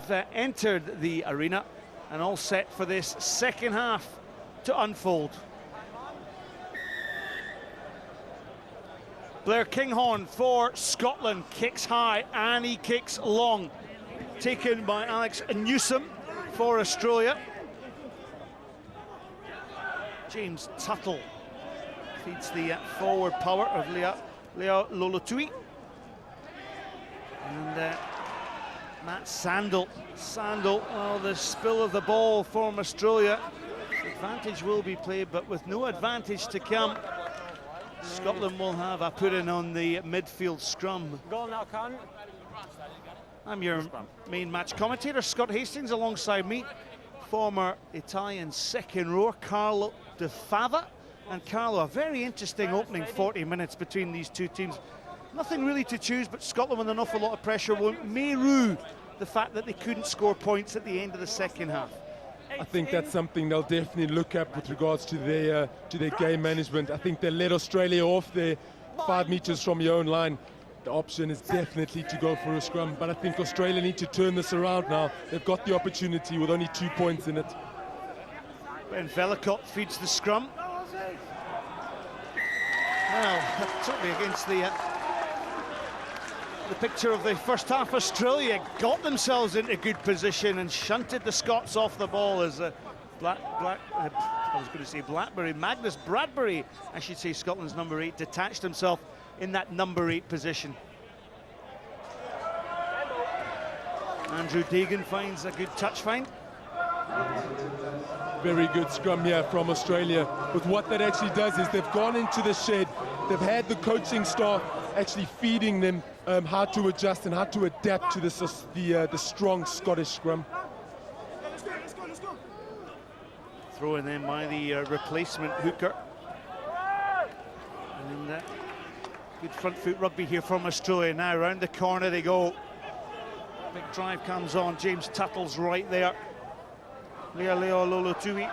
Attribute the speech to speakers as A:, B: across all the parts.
A: have entered the arena and all set for this second half to unfold. Blair Kinghorn for Scotland kicks high and he kicks long. Taken by Alex Newsom for Australia. James Tuttle feeds the forward power of Leo Lolotui. And Matt Sandel, well, the spill of the ball from Australia. Advantage will be played, but with no advantage to come. Scotland will have a put-in on the midfield scrum.
B: Goal now, Con.
A: I'm your main match commentator, Scott Hastings, alongside me, former Italian second rower, Carlo De Fava. And Carlo, a very interesting opening 40 minutes between these two teams. Nothing really to choose, but Scotland with an awful lot of pressure may rue the fact that they couldn't score points at the end of the second half.
C: I think that's something they'll definitely look at with regards to their game management. I think they let Australia off there 5 meters from your own line. The option is definitely to go for a scrum, but I think Australia need to turn this around now. They've got the opportunity with only 2 points in it.
A: Ben Velicott feeds the scrum. Well, totally against the picture of the first half. Australia got themselves into good position and shunted the Scots off the ball as Magnus Bradbury, I should say, Scotland's number 8, detached himself in that number 8 position. Andrew Deegan finds a good touch find.
C: Very good scrum here from Australia. But what that actually does is they've gone into the shed. They've had the coaching staff actually feeding them how to adjust and how to adapt to the strong Scottish scrum.
A: Throw in then by the replacement hooker. And good front foot rugby here from Australia. Now round the corner they go. Big drive comes on. James Tuttle's right there. Leo Lolotui.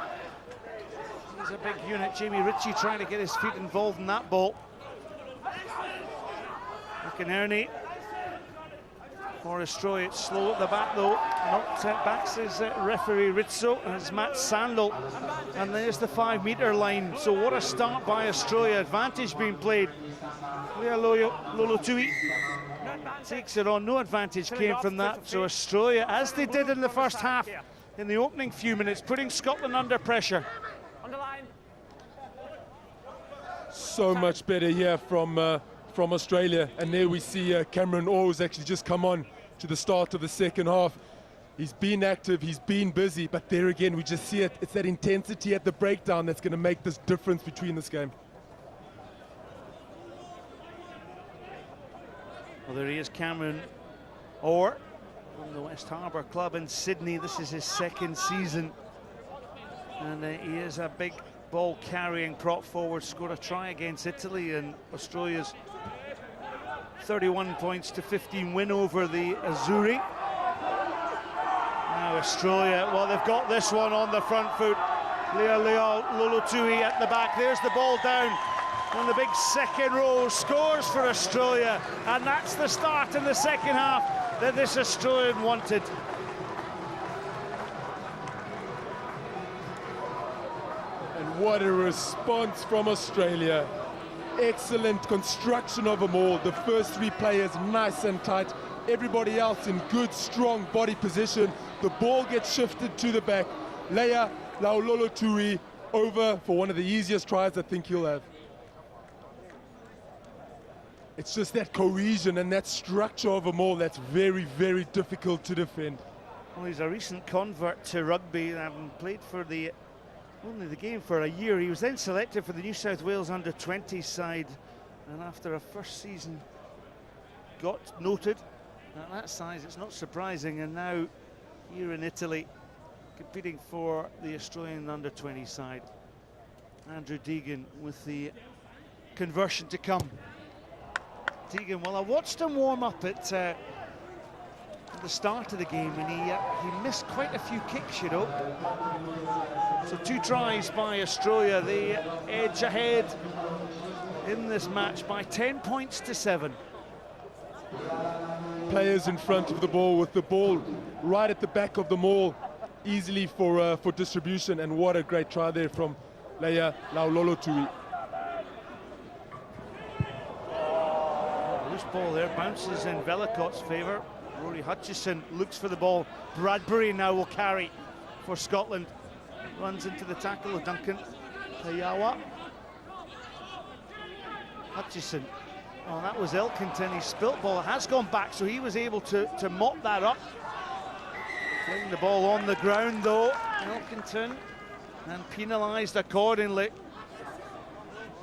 A: He's a big unit. Jamie Ritchie trying to get his feet involved in that ball. McInerney for Australia. It's slow at the back though. Not back, says referee Rizzo, as Matt Sandel. And there's the 5 meter line. So what a start by Australia. Advantage being played. Leo Lolotui takes it on. No advantage came from that. So Australia, as they did in the first half, in the opening few minutes, putting Scotland under pressure.
C: So much better here from Australia, and there we see Cameron Orr's actually just come on to the start of the second half. He's been active, he's been busy, but there again we just see it. It's that intensity at the breakdown that's going to make this difference between this game.
A: Well, there he is, Cameron Orr from the West Harbour club in Sydney. This is his second season, and he is a big ball carrying prop forward. Scored a try against Italy, and Australia's 31 points to 15 win over the Azzurri. Now Australia, well, they've got this one on the front foot. Leo Lolotui at the back. There's the ball down, and the big second row scores for Australia, and that's the start in the second half that this Australian wanted.
C: And what a response from Australia. Excellent construction of them all. The first 3 players nice and tight. Everybody else in good, strong body position. The ball gets shifted to the back. Leo Lolotui over for one of the easiest tries I think he'll have. It's just that cohesion and that structure of them all that's very, very difficult to defend.
A: Well, he's a recent convert to rugby, played for only the game for a year. He was then selected for the New South Wales under-20 side, and after a first season got noted at that size. It's not surprising, and now here in Italy competing for the Australian under-20 side. Andrew Deegan with the conversion to come. Deegan, well, I watched him warm up at the start of the game, and he missed quite a few kicks, you know. So 2 tries by Australia, the edge ahead in this match by 10 points to 7.
C: players in front of the ball, with the ball right at the back of the maul, easily for distribution. And what a great try there from Leia Laulolotui.
A: Loose ball there, bounces in Vellacott's favour. Rory Hutchison looks for the ball. Bradbury now will carry for Scotland. Runs into the tackle of Duncan Tayawa. Hutchison. Oh, that was Elkington. He spilt ball. It has gone back, so he was able to mop that up. Playing the ball on the ground, though, Elkington, and penalised accordingly.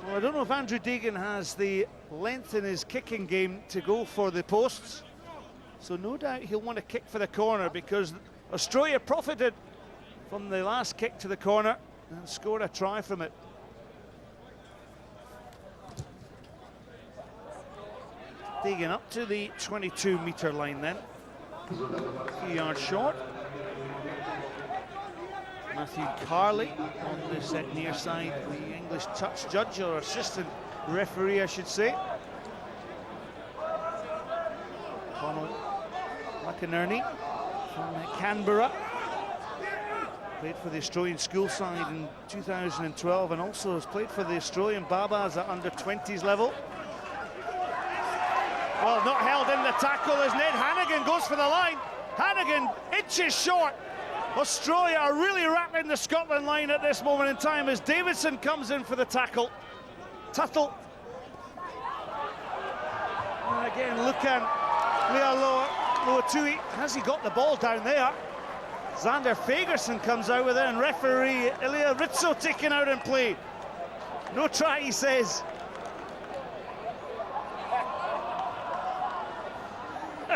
A: Well, I don't know if Andrew Deegan has the length in his kicking game to go for the posts, so no doubt he'll want to kick for the corner, because Australia profited from the last kick to the corner and scored a try from it. Deegan up to the 22-metre line then, a few yards short. Matthew Carley on this near side, the English touch judge, or assistant referee I should say. Conal McInerney from Canberra. Played for the Australian school side in 2012 and also has played for the Australian Babas at under-20s level. Well, not held in the tackle as Ned Hannigan goes for the line. Hannigan inches short. Australia are really rattling the Scotland line at this moment in time as Davidson comes in for the tackle. Tuttle. And again, Lucan Lealoa-Luatui. Has he got the ball down there? Xander Fagerson comes out with it, and referee Ilya Rizzo taken out in play. No try, he says.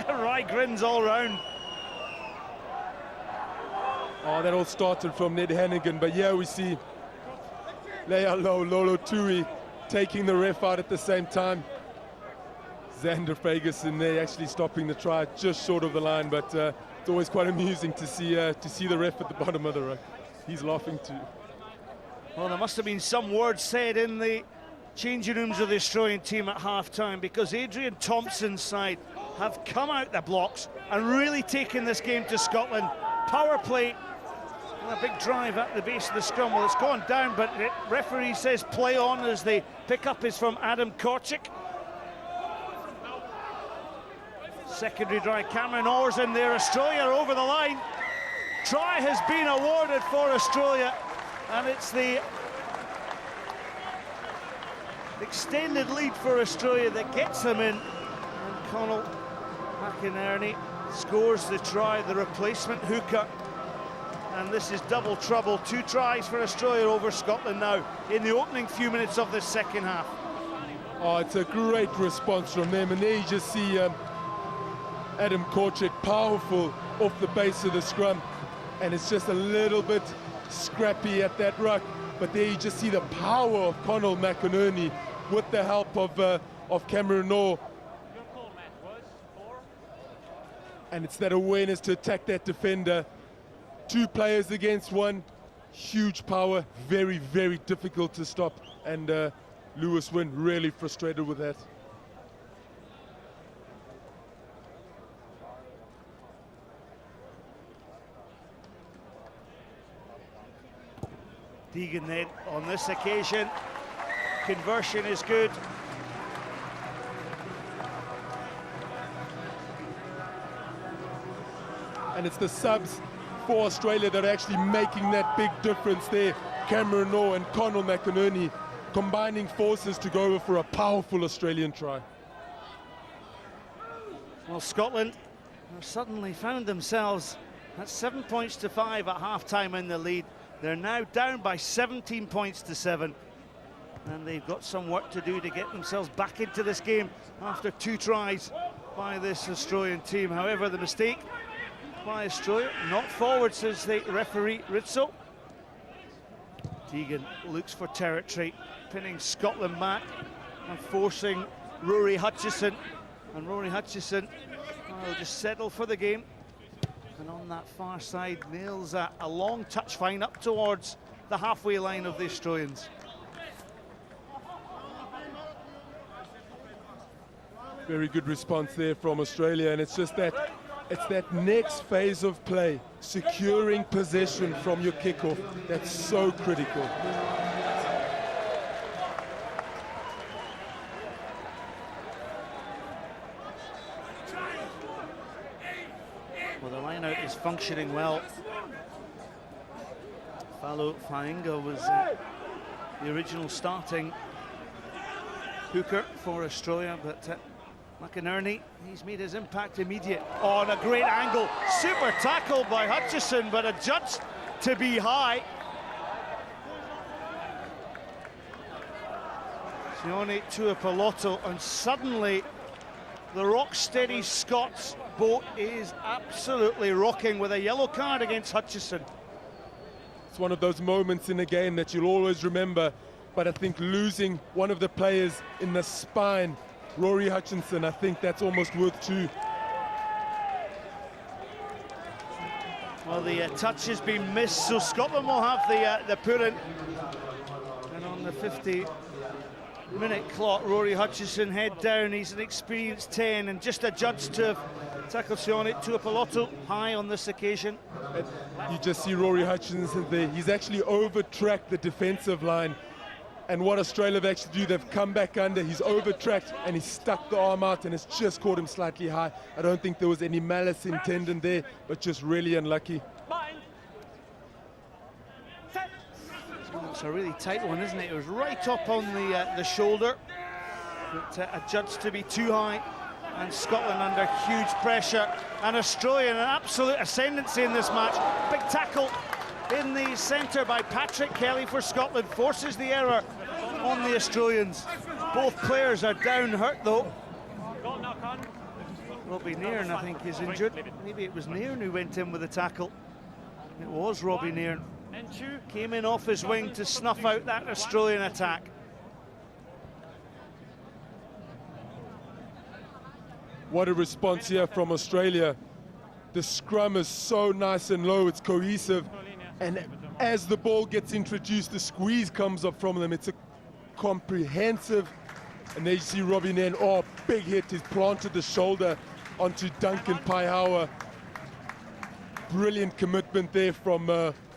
A: Wry grins all round.
C: Oh, that all started from Ned Hannigan, but yeah, we see Lealoa-Luatui taking the ref out at the same time. Xander Fagerson there actually stopping the try just short of the line, but it's always quite amusing to see the ref at the bottom of the ruck. He's laughing too.
A: Well, there must have been some words said in the changing rooms of the Australian team at half-time, because Adrian Thompson's side have come out the blocks and really taken this game to Scotland. Power play, and a big drive at the base of the scrum. Well, it's gone down, but the referee says play on as the pick-up is from Adam Korchik. Secondary drive, Cameron Orr's in there. Australia are over the line. Try has been awarded for Australia, and it's the extended lead for Australia that gets them in. And Conal McInerney scores the try, the replacement hooker. And this is double trouble. 2 tries for Australia over Scotland now in the opening few minutes of the second half.
C: Oh, it's a great response from them, and there you just see Adam Korchik powerful off the base of the scrum, and it's just a little bit scrappy at that ruck, but there you just see the power of Conal McInerney with the help of Cameron Orr. And it's that awareness to attack that defender. 2 players against 1, huge power, very, very difficult to stop, and Lewis Wynn really frustrated with that.
A: Deegan then on this occasion, conversion is good.
C: And it's the subs for Australia that are actually making that big difference there. Cameron Orr and Conal McInerney combining forces to go over for a powerful Australian try.
A: Well, Scotland have suddenly found themselves at 7 points to 5 at half-time in the lead. They're now down by 17 points to 7. And they've got some work to do to get themselves back into this game after 2 tries by this Australian team. However, the mistake by Australia, not forward, says the referee Rizzo. Deegan looks for territory, pinning Scotland back and forcing Rory Hutchison. And Rory Hutchison will just settle for the game. And on that far side, nails a long touch fine up towards the halfway line of the Australians.
C: Very good response there from Australia, and it's just that next phase of play, securing possession from your kickoff, that's so critical.
A: Well, the line-out is functioning well. Falo Fainga was the original starting hooker for Australia, but McInerney, he's made his impact immediate. Oh, and a great angle. Super tackle by Hutchison, but adjudged to be high. Sione Tuapoloto, and suddenly the rock-steady Scots boat is absolutely rocking with a yellow card against Hutchison.
C: It's one of those moments in a game that you'll always remember, but I think losing one of the players in the spine, Rory Hutchinson, I think that's almost worth two.
A: Well, the touch has been missed, so Scotland will have the put-in. And on the 50-minute clock, Rory Hutchison head down. He's an experienced 10 and just adjudged to have tackled Sione Tuapoloto high on this occasion.
C: You just see Rory Hutchinson there. He's actually over-tracked the defensive line. And what Australia have actually do, they've come back under, he's over-tracked and he's stuck the arm out and it's just caught him slightly high. I don't think there was any malice intended there, but just really unlucky.
A: It's a really tight one, isn't it? It was right up on the shoulder, but adjudged to be too high. And Scotland under huge pressure, and Australia in an absolute ascendancy in this match. Big tackle in the centre by Patrick Kelly for Scotland, forces the error on the Australians. Both players are down hurt though. Robbie Nairn, I think, is injured. Maybe it was Nairn who went in with the tackle. It was Robbie Nairn. Came in off his wing to snuff out that Australian attack.
C: What a response here from Australia. The scrum is so nice and low, it's cohesive. And as the ball gets introduced, the squeeze comes up from them. It's a comprehensive. And there you see Robbie Nairn, oh, big hit. He's planted the shoulder onto Duncan Paihawa. Brilliant commitment there from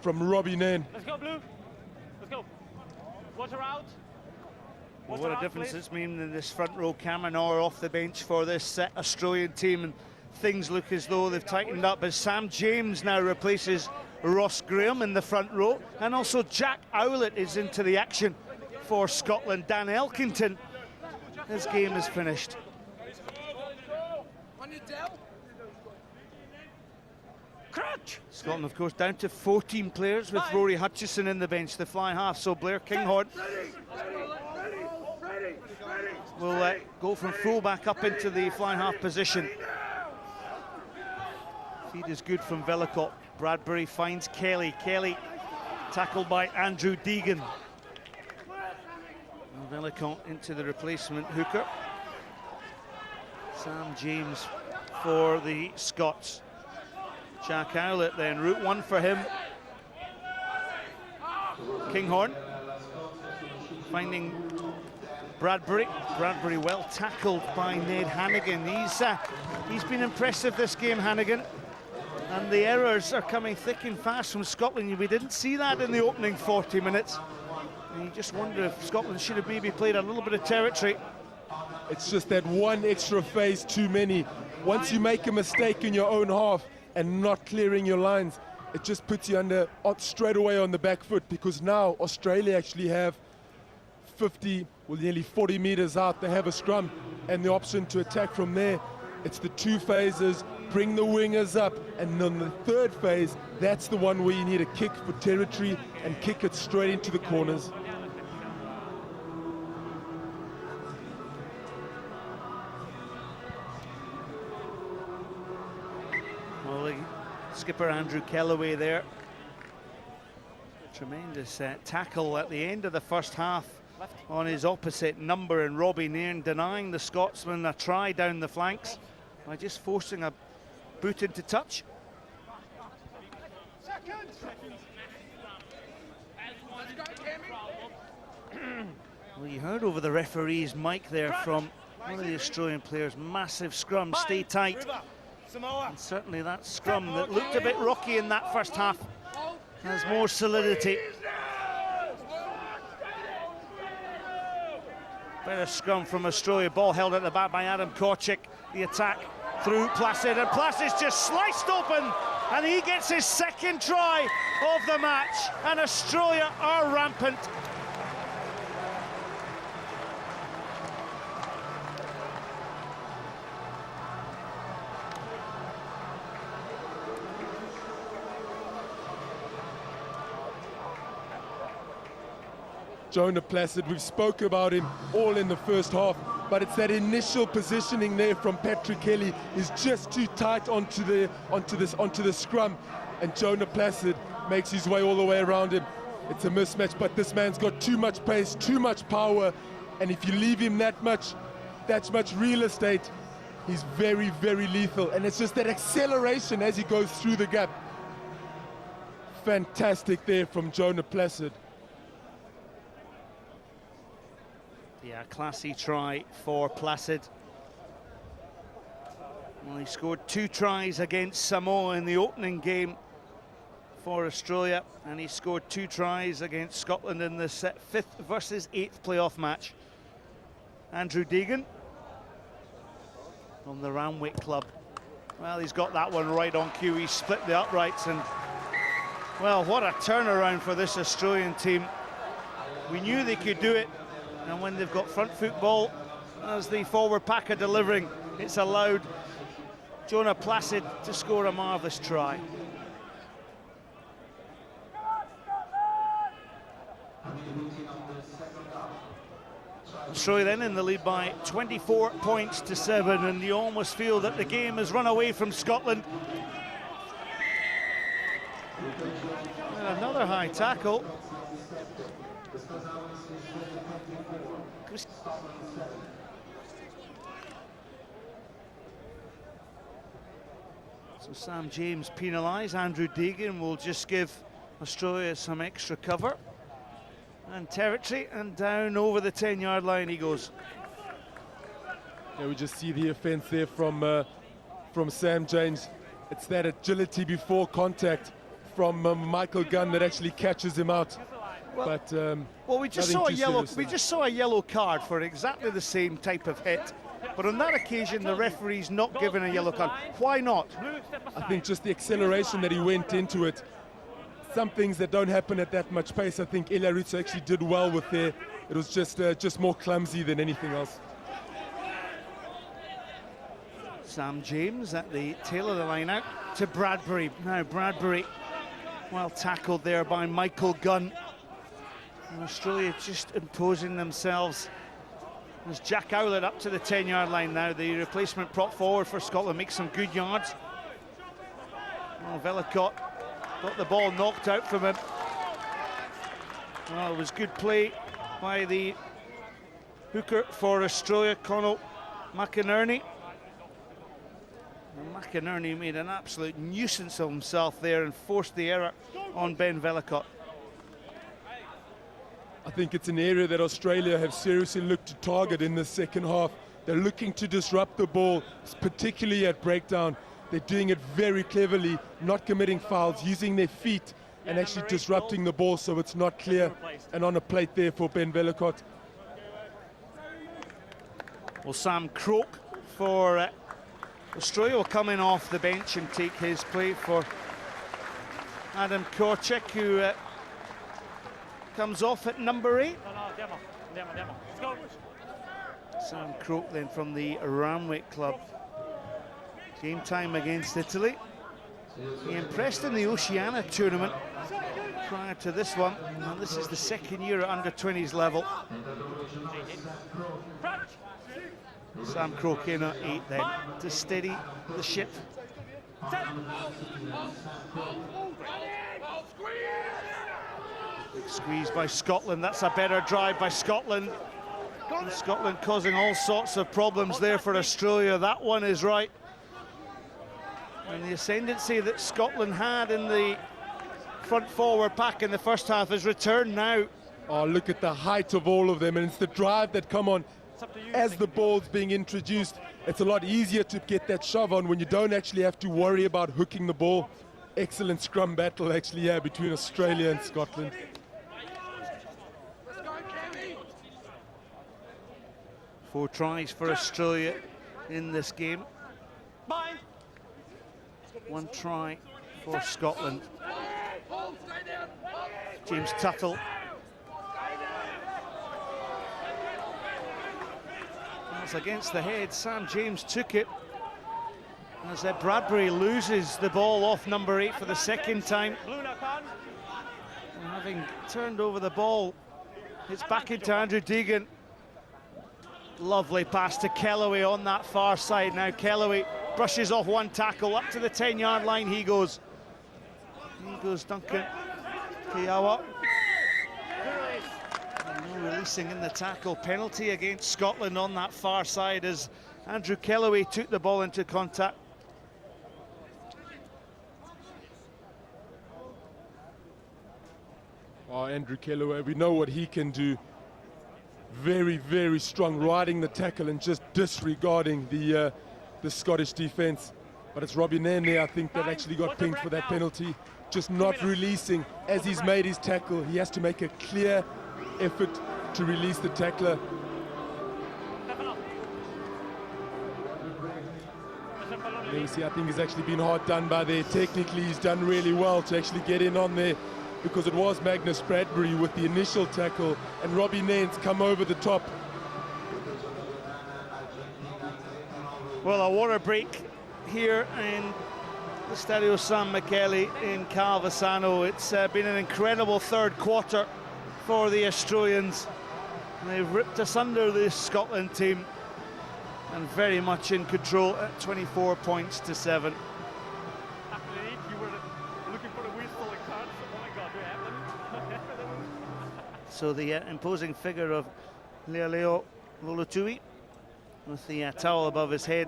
C: Robbie Nairn.
B: Let's go, Blue. Let's go. Water out.
A: Well, what a difference it's made in this front row. Cameron Orr off the bench for this Australian team, and things look as though they've tightened up as Sam James now replaces Ross Graham in the front row, and also Jack Owlett is into the action for Scotland. Dan Elkington, his game is finished. Scotland, of course, down to 14 players with Rory Hutchison in the bench, the fly half, so Blair Kinghorn will go from full-back up into the fly half position. Feed is good from Vellacott. Bradbury finds Kelly. Kelly tackled by Andrew Deegan. Vellacott into the replacement hooker. Sam James for the Scots. Jack Owlett then, route one for him. Kinghorn finding Bradbury. Bradbury well tackled by Ned Hannigan. He's been impressive this game, Hannigan. And the errors are coming thick and fast from Scotland. We didn't see that in the opening 40 minutes. And you just wonder if Scotland should have maybe played a little bit of territory.
C: It's just that one extra phase too many. Once you make a mistake in your own half and not clearing your lines, it just puts you under straight away on the back foot, because now Australia actually have 50, well, nearly 40 meters out. They have a scrum and the option to attack from there. It's the two phases, bring the wingers up, and on the third phase, that's the one where you need a kick for territory and kick it straight into the corners.
A: Well, skipper Andrew Kellaway there. Tremendous tackle at the end of the first half on his opposite number, and Robbie Nairn denying the Scotsman a try down the flanks by just forcing a boot into touch. Well, you heard over the referee's mic there from One of the Australian players, massive scrum, stay tight. And certainly that scrum that looked a bit rocky in that first half has more solidity. Better scrum from Australia. Ball held at the back by Adam Korchik. The attack through Placid, and Placid's just sliced open, and he gets his second try of the match, and Australia are rampant.
C: Jonah Placid, we've spoke about him all in the first half, but it's that initial positioning there from Patrick Kelly is just too tight onto the scrum, and Jonah Placid makes his way all the way around him. It's a mismatch, but this man's got too much pace, too much power, and if you leave him that much real estate, he's very, very lethal. And it's just that acceleration as he goes through the gap. Fantastic there from Jonah Placid.
A: Yeah, classy try for Placid. Well, he scored 2 tries against Samoa in the opening game for Australia, and he scored 2 tries against Scotland in the 5th versus 8th playoff match. Andrew Deegan from the Randwick club. Well, he's got that one right on cue. He split the uprights, and well, what a turnaround for this Australian team. We knew they could do it. And when they've got front foot ball, as the forward pack are delivering, it's allowed Jonah Placid to score a marvellous try. Australia then in the lead by 24 points to 7, and you almost feel that the game has run away from Scotland. And another high tackle. So Sam James penalised. Andrew Deegan will just give Australia some extra cover and territory, and down over the 10-yard line he goes.
C: Yeah, we just see the offence there from Sam James. It's that agility before contact from Michael Gunn that actually catches him out.
A: Well, we just saw a yellow card for exactly the same type of hit, but on that occasion the referee's not given a yellow card. Why not?
C: I think just the acceleration that he went into it. Some things that don't happen at that much pace, I think Elia Ritsa actually did well with there. It was just more clumsy than anything else.
A: Sam James at the tail of the line, out to Bradbury. Now Bradbury, well tackled there by Michael Gunn. And Australia just imposing themselves. There's Jack Owlett up to the 10-yard line now. The replacement prop forward for Scotland makes some good yards. Well, Vellacott got the ball knocked out from him. Well, it was good play by the hooker for Australia, Conal McInerney. And McInerney made an absolute nuisance of himself there and forced the error on Ben Vellacott.
C: I think it's an area that Australia have seriously looked to target in the second half. They're looking to disrupt the ball, particularly at breakdown. They're doing it very cleverly, not committing fouls, using their feet and actually disrupting the ball so it's not clear. And on a plate there for Ben Vellacott.
A: Well, Sam Croak for Australia will come in off the bench and take his play for Adam Korchik, who comes off at number 8.
B: Let's go.
A: Sam Croak then from the Randwick club. Game time against Italy. He impressed in the Oceania tournament prior to this one, and this is the second year at under-20s level. Sam Croak in at 8 then to steady the ship. Big squeeze by Scotland. That's a better drive by Scotland. And Scotland causing all sorts of problems there for Australia. That one is right. And the ascendancy that Scotland had in the front forward pack in the first half has returned now.
C: Oh, look at the height of all of them, and it's the drive that come on.
B: It's up to you.
C: as the ball's being introduced, it's a lot easier to get that shove on when you don't actually have to worry about hooking the ball. Excellent scrum battle actually, yeah, between Australia and Scotland.
A: Four tries for Australia in this game.
B: Mine.
A: One try for Scotland. James Tuttle. That's against the head. Sam James took it. As Bradbury loses the ball off number 8 for the second time. And having turned over the ball, it's back into Andrew Deegan. Lovely pass to Kellaway on that far side. Now Kellaway brushes off one tackle, up to the 10-yard line he goes. He goes Duncan Kiawa. No releasing in the tackle. Penalty against Scotland on that far side as Andrew Kellaway took the ball into contact.
C: Oh, Andrew Kellaway, we know what he can do. Very, very strong, riding the tackle and just disregarding the Scottish defence. But it's Robbie Nene, I think, that actually got pinged for that penalty. Just not releasing as he's made his tackle. He has to make a clear effort to release the tackler. Let me see, I think he's actually been hard done by there. Technically, he's done really well to actually get in on there, because it was Magnus Bradbury with the initial tackle, and Robbie Nairn's come over the top.
A: Well, a water break here in the Stadio San Michele in Calvisano. It's been an incredible third quarter for the Australians. They've ripped asunder this Scotland team and very much in control at 24 points to 7. So the imposing figure of Lealeo Lolotui with the towel above his head.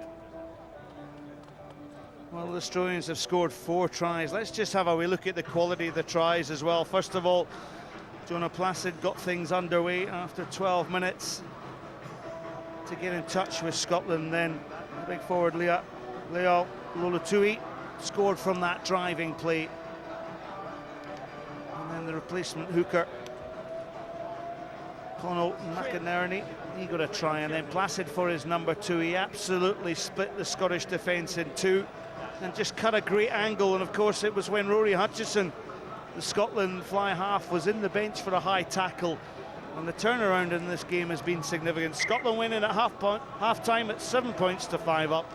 A: Well, the Australians have scored 4 tries. Let's just have a wee look at the quality of the tries as well. First of all, Jonah Placid got things underway after 12 minutes to get in touch with Scotland. Then the big forward Lealeo Lolotui scored from that driving play. And then the replacement hooker, Conal McInerney, he got a try, and then Placid for his number 2. He absolutely split the Scottish defence in 2 and just cut a great angle. And of course it was when Rory Hutchison, the Scotland fly half, was in the bench for a high tackle, and the turnaround in this game has been significant. Scotland winning at half time at 7 points to 5 up,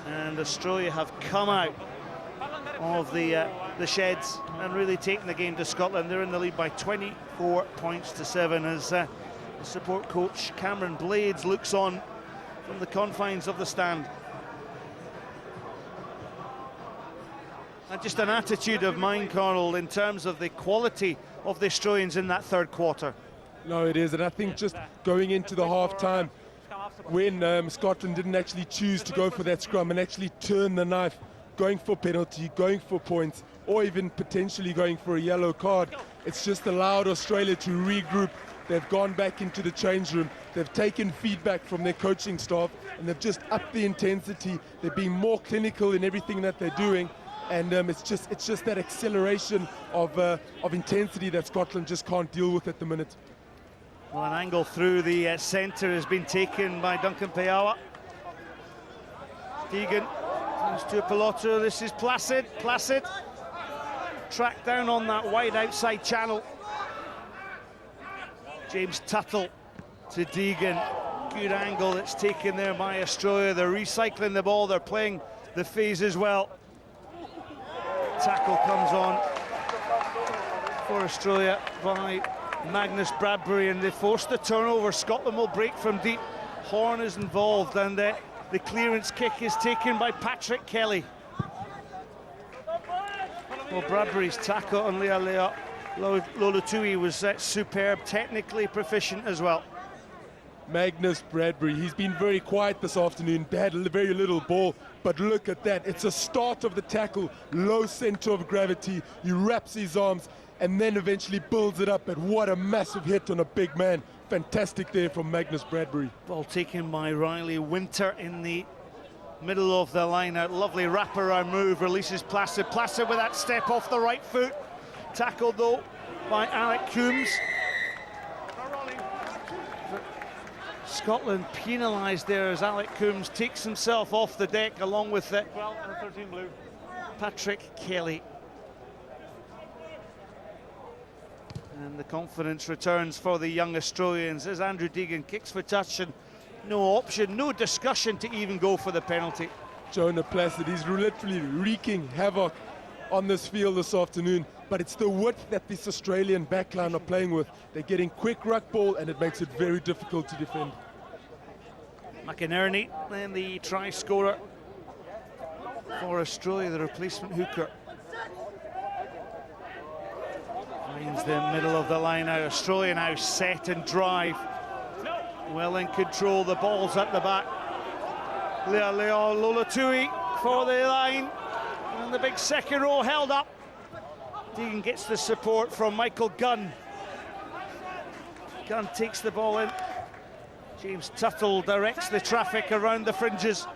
A: and Australia have come out of the sheds and really taken the game to Scotland. They're in the lead by 24 points to 7 as support coach Cameron Blades looks on from the confines of the stand. And just an attitude of mind, Carl, in terms of the quality of the Australians in that third quarter.
C: No, it is, and I think just going into the half-time, when Scotland didn't actually choose to go for that scrum and actually turn the knife, going for penalty, going for points, or even potentially going for a yellow card, it's just allowed Australia to regroup. They've gone back into the change room, they've taken feedback from their coaching staff, and they've just upped the intensity. They're being more clinical in everything that they're doing, and it's just that acceleration of intensity that Scotland just can't deal with at the minute.
A: Well, an angle through the centre has been taken by Duncan Kiawa. Deegan comes to Piloto. This is Placid. Placid tracked down on that wide outside channel. James Tuttle to Deegan. Good angle that's taken there by Australia. They're recycling the ball. They're playing the phase as well. Tackle comes on for Australia by Magnus Bradbury, and they force the turnover. Scotland will break from deep. Horn is involved, and the clearance kick is taken by Patrick Kelly. Well, Bradbury's tackle on Lealeo Lolotui was superb, technically proficient as well.
C: Magnus Bradbury, he's been very quiet this afternoon, had very little ball, but look at that. It's a start of the tackle, low center of gravity. He wraps his arms and then eventually builds it up, and what a massive hit on a big man Fantastic there from Magnus Bradbury.
A: Ball taken by Riley Winter in the middle of the line out. Lovely wraparound move, releases Placid. Placid with that step off the right foot. Tackled though by Alec Coombs. Scotland penalised there as Alec Coombs takes himself off the deck along with
B: 12 and 13 blue.
A: Patrick Kelly. And the confidence returns for the young Australians as Andrew Deegan kicks for touch and no option, no discussion to even go for the penalty.
C: Jonah Placid, he's literally wreaking havoc on this field this afternoon, but it's the width that this Australian backline are playing with. They're getting quick ruck ball and it makes it very difficult to defend.
A: McInerney, then the try scorer for Australia, the replacement hooker. Finds the middle of the line out. Australia now set and drive. Well in control, the ball's at the back. Leo Lolatui for the line. And the big second row held up. Deegan gets the support from Michael Gunn. Gunn takes the ball in. James Tuttle directs the traffic around the fringes.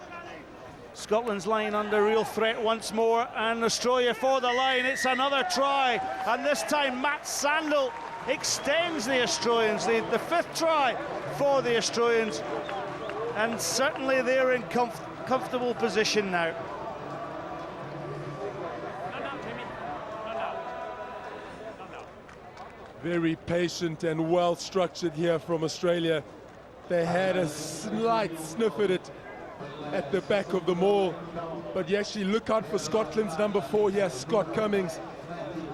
A: Scotland's line under real threat once more, and Australia for the line. It's another try, and this time Matt Sandel extends the Australians. The fifth try for the Australians, and certainly they're in comfortable position now.
C: Very patient and well structured here from Australia. They had a slight sniff at it at the back of the maul, but you actually look out for Scotland's number 4 here, Scott Cummings,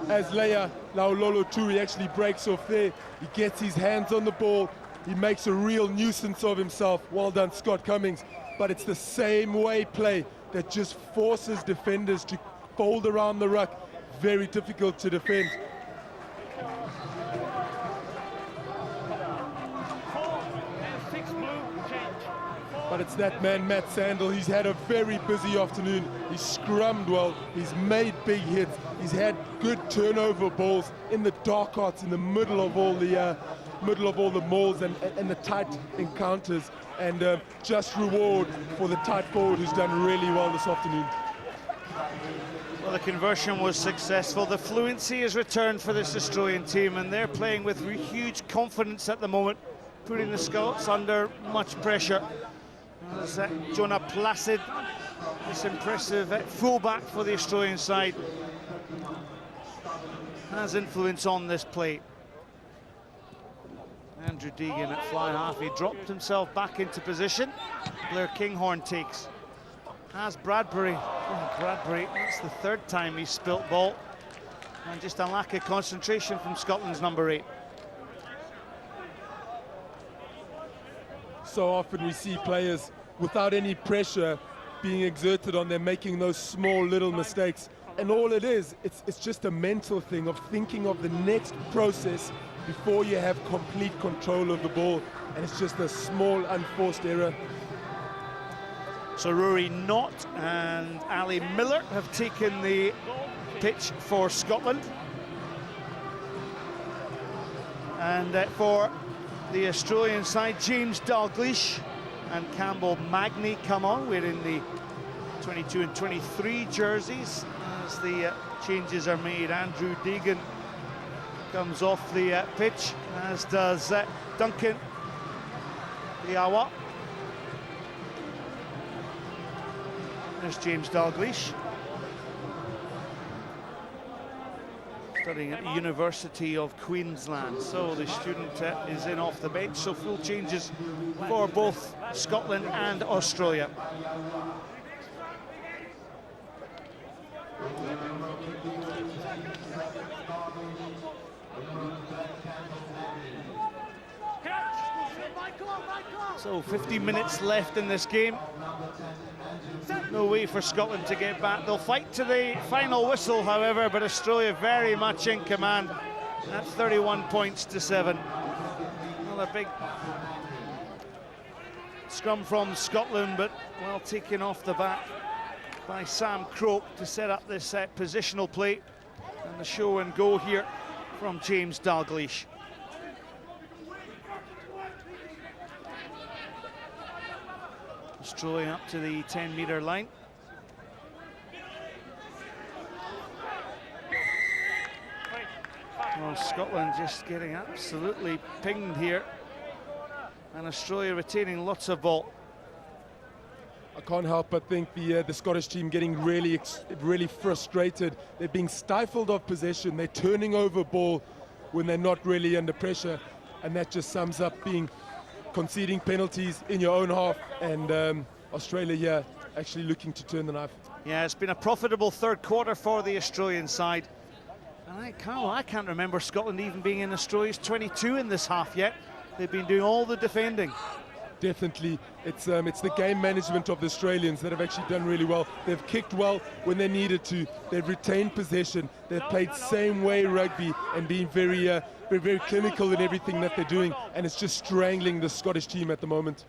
C: as Leia Laulolotui actually breaks off there. He gets his hands on the ball, he makes a real nuisance of himself. Well done, Scott Cummings. But it's the same way play that just forces defenders to fold around the ruck. Very difficult to defend. But it's that man, Matt Sandel. He's had a very busy afternoon. He's scrummed well. He's made big hits. He's had good turnover balls in the dark arts, in the middle of all the mauls and the tight encounters. And just reward for the tight forward who's done really well this afternoon.
A: Well, the conversion was successful. The fluency has returned for this Australian team, and they're playing with huge confidence at the moment, putting the Scots under much pressure. As Jonah Placid, this impressive fullback for the Australian side, has influence on this play. Andrew Deegan at fly half, he dropped himself back into position. Blair Kinghorn takes. Has Bradbury. Oh, Bradbury, that's the third time he's spilt ball. And just a lack of concentration from Scotland's number 8.
C: So often we see players without any pressure being exerted on them, making those small little mistakes. And all it is, it's just a mental thing of thinking of the next process before you have complete control of the ball. And it's just a small unforced error.
A: So Rory Knott and Ali Miller have taken the pitch for Scotland. And for the Australian side, James Dalglish and Campbell Magny come on. We're in the 22 and 23 jerseys as the changes are made. Andrew Deegan comes off the pitch, as does Duncan Liawa. There's James Dalglish, studying at the University of Queensland. So the student is in off the bench, so full changes for both Scotland and Australia. So 50 minutes left in this game. No way for Scotland to get back. They'll fight to the final whistle, however, but Australia very much in command at 31 points to 7. Another big scrum from Scotland, but well taken off the back by Sam Croak to set up this positional play. And the show and go here from James Dalglish. Australia up to the 10-metre line. Well, Scotland just getting absolutely pinged here, and Australia retaining lots of ball.
C: I can't help but think the Scottish team getting really frustrated. They're being stifled of possession. They're turning over ball when they're not really under pressure, and that just sums up being conceding penalties in your own half, and Australia here actually looking to turn the knife.
A: Yeah, it's been a profitable third quarter for the Australian side. And I can't remember Scotland even being in Australia's 22 in this half yet. They've been doing all the defending.
C: Definitely, it's the game management of the Australians that have actually done really well. They've kicked well when they needed to. They've retained possession. They've played same way rugby and been very clinical in everything that they're doing. And it's just strangling the Scottish team at the moment.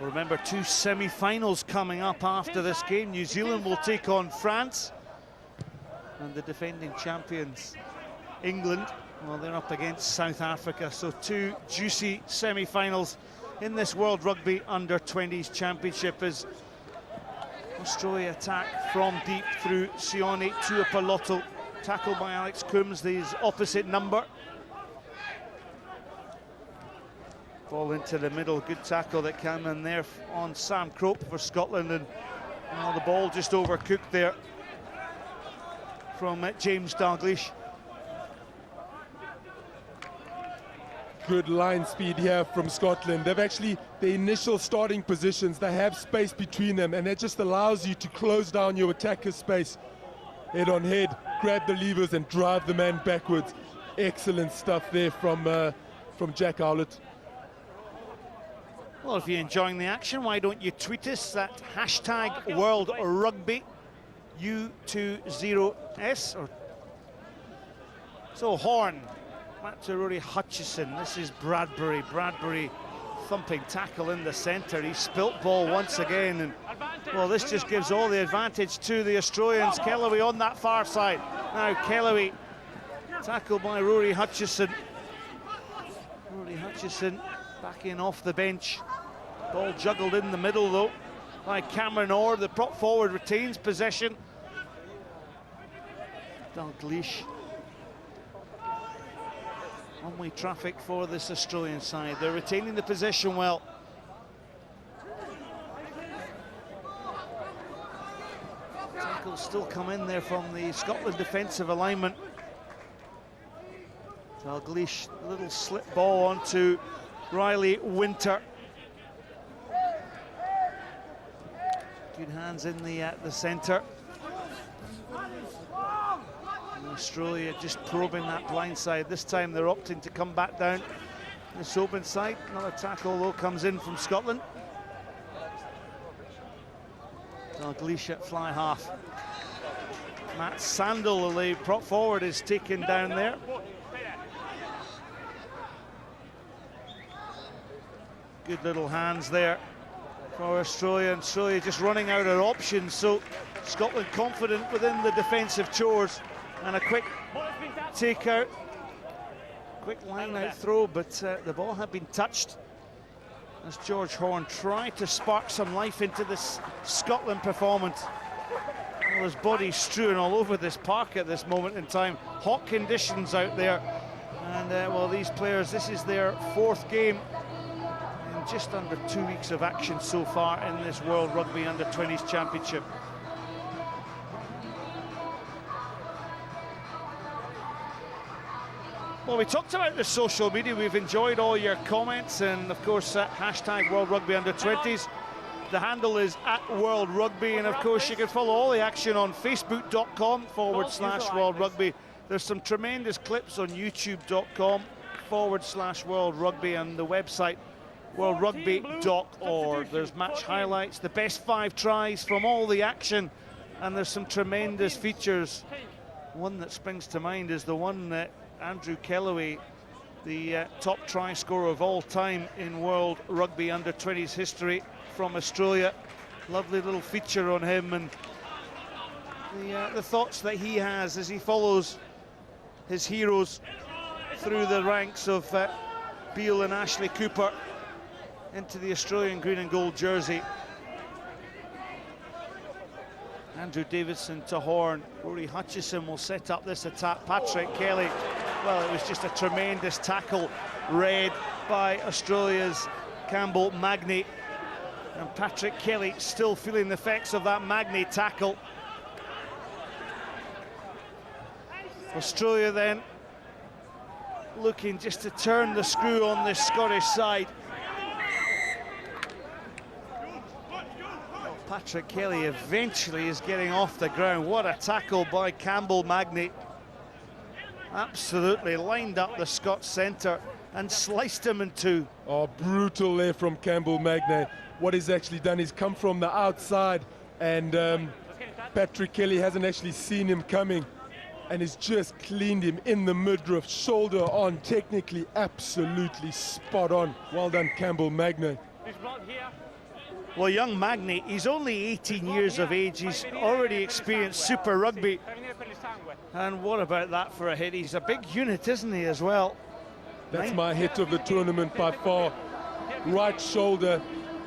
A: Remember, 2 semi-finals coming up after this game. New Zealand will take on France, and the defending champions, England, well, they're up against South Africa. So 2 juicy semi-finals in this World Rugby Under-20s Championship as Australia attack from deep through Sione Tuapaloto. Tackled by Alex Coombs, his opposite number. Ball into the middle, good tackle that came in there on Sam Crope for Scotland, and well, the ball just overcooked there from James Dalglish.
C: Good line speed here from Scotland. They've actually, the initial starting positions, they have space between them, and that just allows you to close down your attacker's space. Head on head, grab the levers and drive the man backwards. Excellent stuff there from Jack Howlett.
A: Well, if you're enjoying the action, why don't you tweet us at hashtag World Rugby U20S. So Horn, back to Rory Hutchison. This is Bradbury. Bradbury thumping tackle in the centre. He spilt ball once again, and well, this just gives all the advantage to the Australians. Kellaway on that far side. Now Kellaway tackled by Rory Hutchison. Rory Hutchison backing off the bench. Ball juggled in the middle though by Cameron Orr. The prop forward retains possession. Dalglish. One-way traffic for this Australian side. They're retaining the possession well. Tackles still come in there from the Scotland defensive alignment. Dalglish, little slip ball onto Riley Winter. Good hands in the centre. Australia just probing that blind side. This time they're opting to come back down this open side. Another tackle though comes in from Scotland. Dalglish at fly half. Matt Sandel, the prop forward, is taken down there. Good little hands there for Australia. Australia just running out of options, so Scotland confident within the defensive chores. And a quick take out, quick line out throw, but the ball had been touched as George Horn tried to spark some life into this Scotland performance. Well, his body's strewn all over this park at this moment in time. Hot conditions out there, and well, these players, this is their 4th game in just under 2 weeks of action so far in this World Rugby Under-20s Championship. Well, we talked about the social media. We've enjoyed all your comments, and of course hashtag World Rugby Under-20s. The handle is @WorldRugby, and of course you can follow all the action on facebook.com/World Rugby. There's some tremendous clips on youtube.com/World Rugby, and the website worldrugby.org. There's match highlights, the best 5 tries from all the action, and there's some tremendous features. One that springs to mind is the one that Andrew Kellaway, the top try scorer of all time in World Rugby Under-20s history from Australia. Lovely little feature on him, and the thoughts that he has as he follows his heroes through the ranks of Beale and Ashley Cooper. into the Australian green and gold jersey. Andrew Davidson to Horn. Rory Hutchison will set up this attack. Patrick Kelly, well, it was just a tremendous tackle read by Australia's Campbell Magney. And Patrick Kelly still feeling the effects of that Magney tackle. Australia then looking just to turn the screw on this Scottish side. Patrick Kelly eventually is getting off the ground. What a tackle by Campbell Magney. Absolutely lined up the Scots centre and sliced him in two.
C: Oh, brutal there from Campbell Magney. What he's actually done is come from the outside, and Patrick Kelly hasn't actually seen him coming, and he's just cleaned him in the midriff, shoulder on, technically absolutely spot on. Well done, Campbell Magney.
A: Well, young Magney, he's only 18 years of age. He's already experienced Super Rugby. And what about that for a hit? He's a big unit, isn't he, as well?
C: That's my hit of the tournament by far. Right shoulder,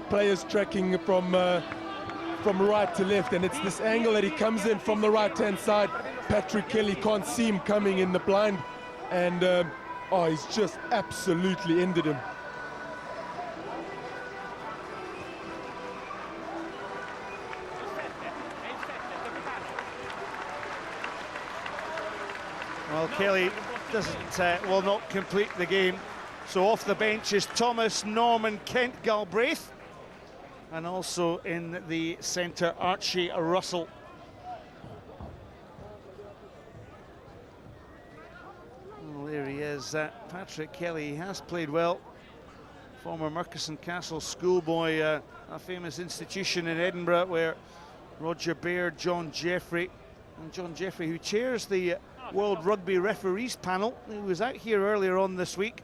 C: players tracking from right to left, and it's this angle that he comes in from the right-hand side. Patrick Kelly can't see him coming in the blind, and oh, he's just absolutely ended him.
A: Well, Kelly doesn't, will not complete the game. So off the bench is Thomas Norman Kent Galbraith, and also in the centre, Archie Russell. Well, there he is, Patrick Kelly. He has played well. Former Murchison Castle schoolboy, a famous institution in Edinburgh where Roger Baird, John Jeffrey, who chairs the World Rugby Referees Panel. He was out here earlier on this week,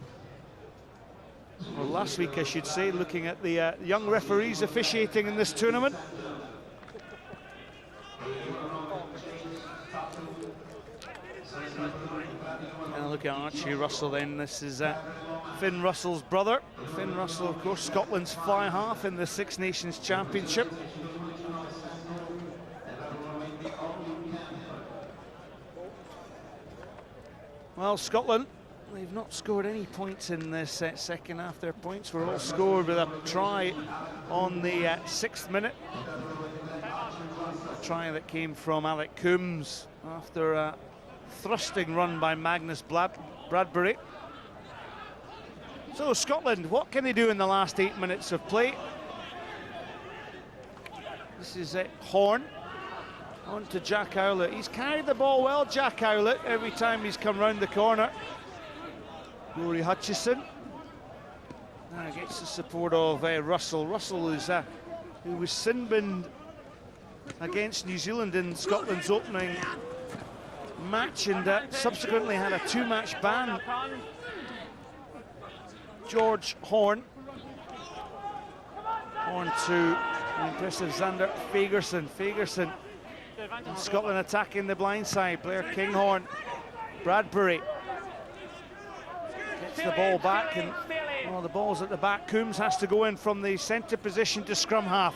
A: or last week I should say, looking at the young referees officiating in this tournament. And look at Archie Russell then. This is Finn Russell's brother. Finn Russell, of course, Scotland's fly half in the Six Nations Championship. Well, Scotland, they've not scored any points in this second half. Their points were all scored with a try on the 6th minute. A try that came from Alec Coombs after a thrusting run by Magnus Bradbury. So Scotland, what can they do in the last 8 minutes of play? This is Horn. On to Jack Owlett. He's carried the ball well, Jack Owlett, every time he's come round the corner. Rory Hutchison. Now gets the support of Russell. Russell, who was sin-binned against New Zealand in Scotland's opening match, and subsequently had a 2-match ban. George Horn. On to the impressive Xander Fagerson. And Scotland attacking the blind side. Blair Kinghorn, Bradbury gets the ball back, and the ball's at the back. Coombs has to go in from the centre position to scrum half.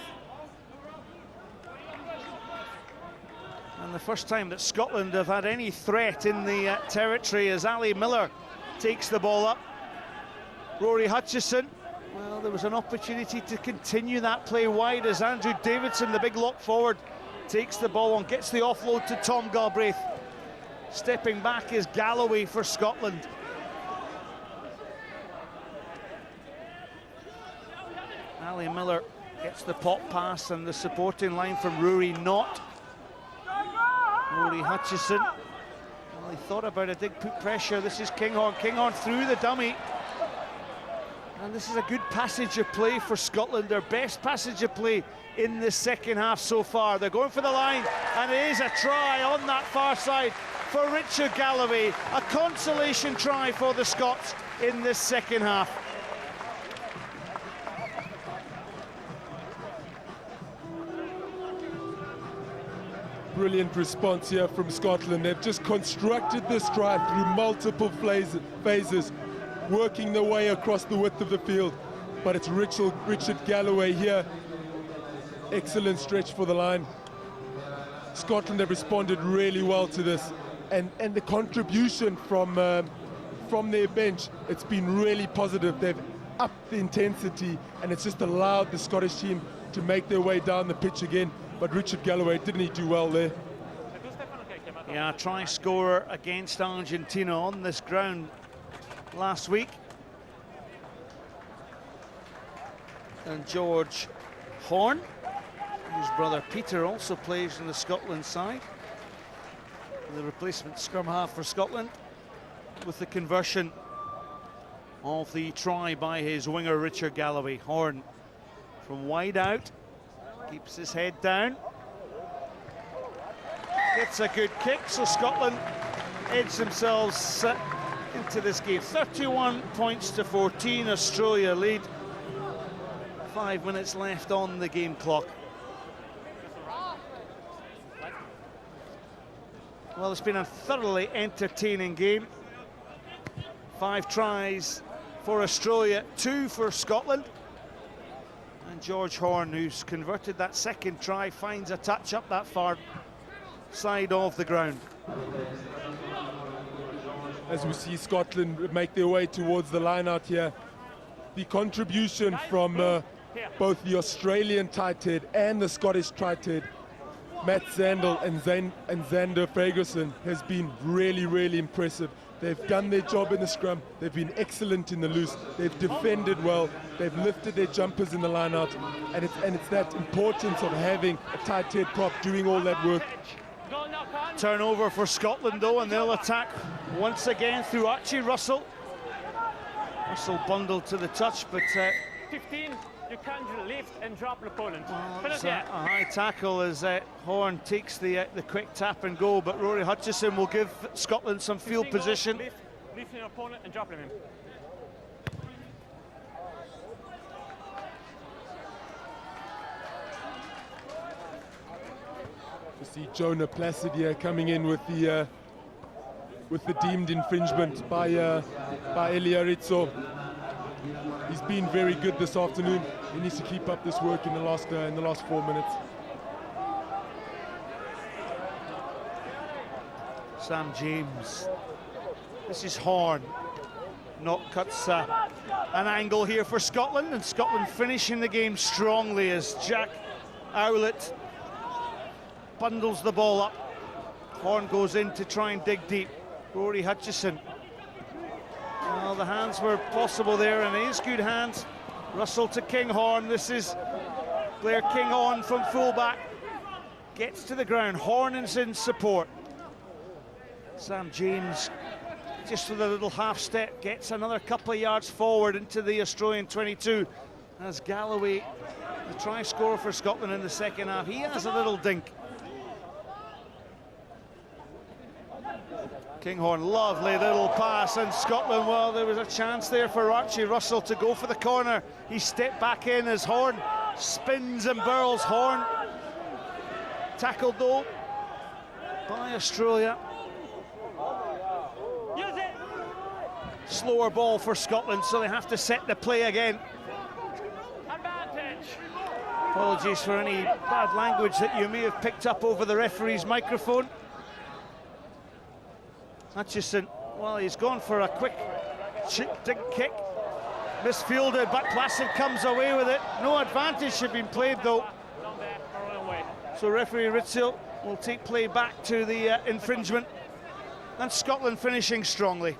A: And the first time that Scotland have had any threat in the territory as Ali Miller takes the ball up. Rory Hutchison, well, there was an opportunity to continue that play wide as Andrew Davidson, the big lock forward, takes the ball on, gets the offload to Tom Galbraith. Stepping back is Galloway for Scotland. Ali Miller gets the pop pass and the supporting line from Rory Knott. Rory Hutchison, well, he thought about it, did put pressure. This is Kinghorn through the dummy. And this is a good passage of play for Scotland, their best passage of play in the second half so far. They're going for the line, and it is a try on that far side for Richard Galloway. A consolation try for the Scots in this second half.
C: Brilliant response here from Scotland. They've just constructed this try through multiple phases, working their way across the width of the field. but it's Richard Galloway here. Excellent stretch for the line. Scotland have responded really well to this, and the contribution from their bench, it's been really positive. They've upped the intensity, and it's just allowed the Scottish team to make their way down the pitch again. But Richard Galloway, didn't he do well there?
A: Yeah, try scorer against Argentina on this ground last week. And George Horn, whose brother Peter also plays in the Scotland side, the replacement scrum half for Scotland, with the conversion of the try by his winger Richard Galloway. Horn from wide out, keeps his head down, gets a good kick, so Scotland edge themselves into this game. 31 points to 14, Australia lead. 5 minutes left on the game clock. Well, it's been a thoroughly entertaining game. 5 tries for Australia, 2 for Scotland. And George Horn, who's converted that second try, finds a touch up that far side of the ground.
C: As we see Scotland make their way towards the line out here, the contribution from both the Australian tight head and the Scottish tight head, Matt Zandel and Xander Ferguson, has been really, really impressive. They've done their job in the scrum, they've been excellent in the loose, they've defended well, they've lifted their jumpers in the line out, and it's that importance of having a tight head prop doing all that work.
A: Turnover for Scotland though, and they'll attack once again through Archie Russell. Russell bundled to the touch, but
B: 15, you can't lift and drop the opponent.
A: well, it's a high tackle as Horn takes the quick tap and go, but Rory Hutchison will give Scotland some field position.
B: Lift your opponent and drop him in.
C: You see Jonah Placid here coming in with the deemed infringement by Elia Rizzo. He's been very good this afternoon. He needs to keep up this work in the last 4 minutes.
A: Sam James. This is Horn. Not cuts an angle here for Scotland, and Scotland finishing the game strongly as Jack Owlett bundles the ball up. Horn goes in to try and dig deep. Rory Hutchison. Well, the hands were possible there, and it is good hands. Russell to Kinghorn. This is Blair Kinghorn from fullback. Gets to the ground. Horn is in support. Sam James, just with a little half step, gets another couple of yards forward into the Australian 22. As Galloway, the try scorer for Scotland in the second half, he has a little dink. Kinghorn, lovely little pass, and Scotland, well, there was a chance there for Archie Russell to go for the corner. He stepped back in as Horn spins and burls. Horn tackled though by Australia. Slower ball for Scotland, so they have to set the play again.
B: Advantage.
A: Apologies for any bad language that you may have picked up over the referee's microphone. Hutchison, well, he's gone for a quick dig kick. Misfielded, but Placid comes away with it. No advantage had been played though. So referee Ritzel will take play back to the infringement. And Scotland finishing strongly.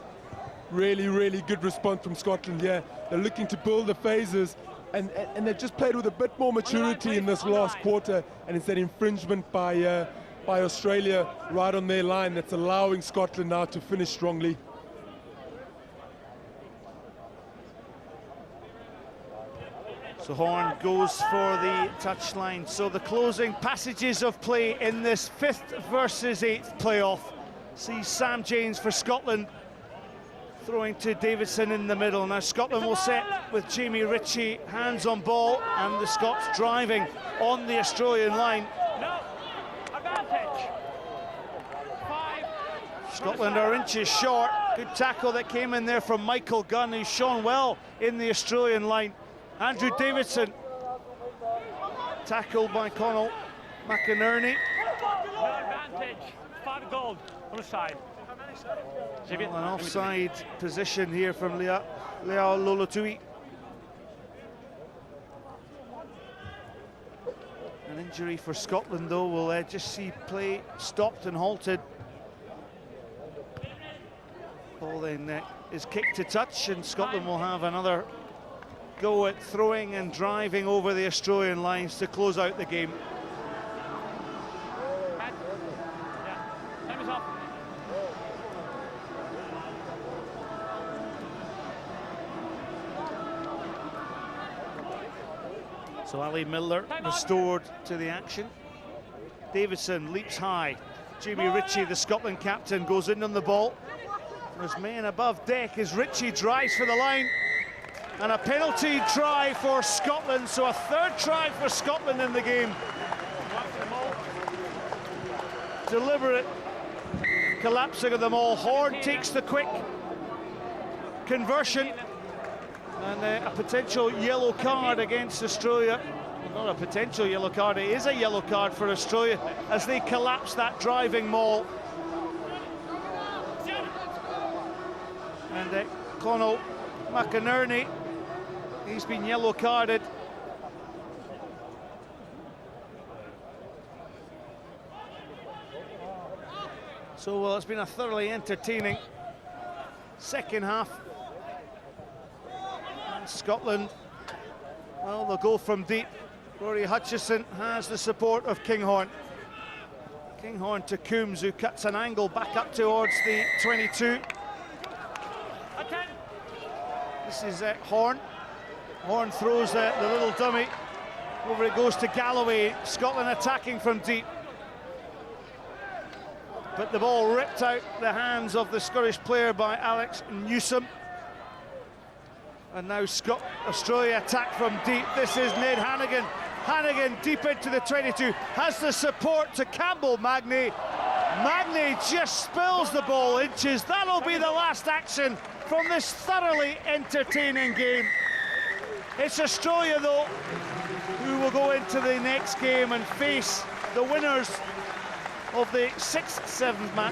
C: Really, really good response from Scotland here. They're looking to build the phases, and they've just played with a bit more maturity in this last quarter, and it's that infringement by Australia right on their line that's allowing Scotland now to finish strongly.
A: So Horn goes for the touchline. So the closing passages of play in this 5th versus 8th playoff sees Sam James for Scotland throwing to Davidson in the middle. Now Scotland will set with Jamie Ritchie, hands on ball, and the Scots driving on the Australian line.
B: No. Advantage. 5.
A: Scotland are inches short. Good tackle that came in there from Michael Gunn, who's shown well in the Australian line. Andrew Davidson, tackled by Conall McInerney.
B: No advantage. 5 gold on the side.
A: Well, an offside position here from Leao Lolotui. An injury for Scotland, though. We'll just see play stopped and halted. Ball then is kicked to touch, and Scotland will have another go at throwing and driving over the Australian lines to close out the game.
B: Time is up.
A: So Ali Miller restored to the action. Davidson leaps high. Jamie Ritchie, the Scotland captain, goes in on the ball. There's men above deck as Ritchie drives for the line. And a penalty try for Scotland, so a third try for Scotland in the game. Deliberate collapsing of them all. Horn takes the quick conversion. And a potential yellow card against Australia. Well, not a potential yellow card, it is a yellow card for Australia as they collapse that driving maul. And Conall McInerney, he's been yellow carded. So, well, it's been a thoroughly entertaining second half. And Scotland, well, they'll go from deep. Rory Hutchison has the support of Kinghorn. Kinghorn to Coombs, who cuts an angle back up towards the 22. This is Horn. Horn throws the little dummy. Over it goes to Galloway. Scotland attacking from deep. But the ball ripped out the hands of the Scottish player by Alex Newsome. And now Australia attack from deep. This is Ned Hannigan. Hannigan deep into the 22. Has the support to Campbell Magnay. Magnay just spills the ball inches. That'll be the last action from this thoroughly entertaining game. It's Australia, though, who will go into the next game and face the winners of the 6th, 7th match.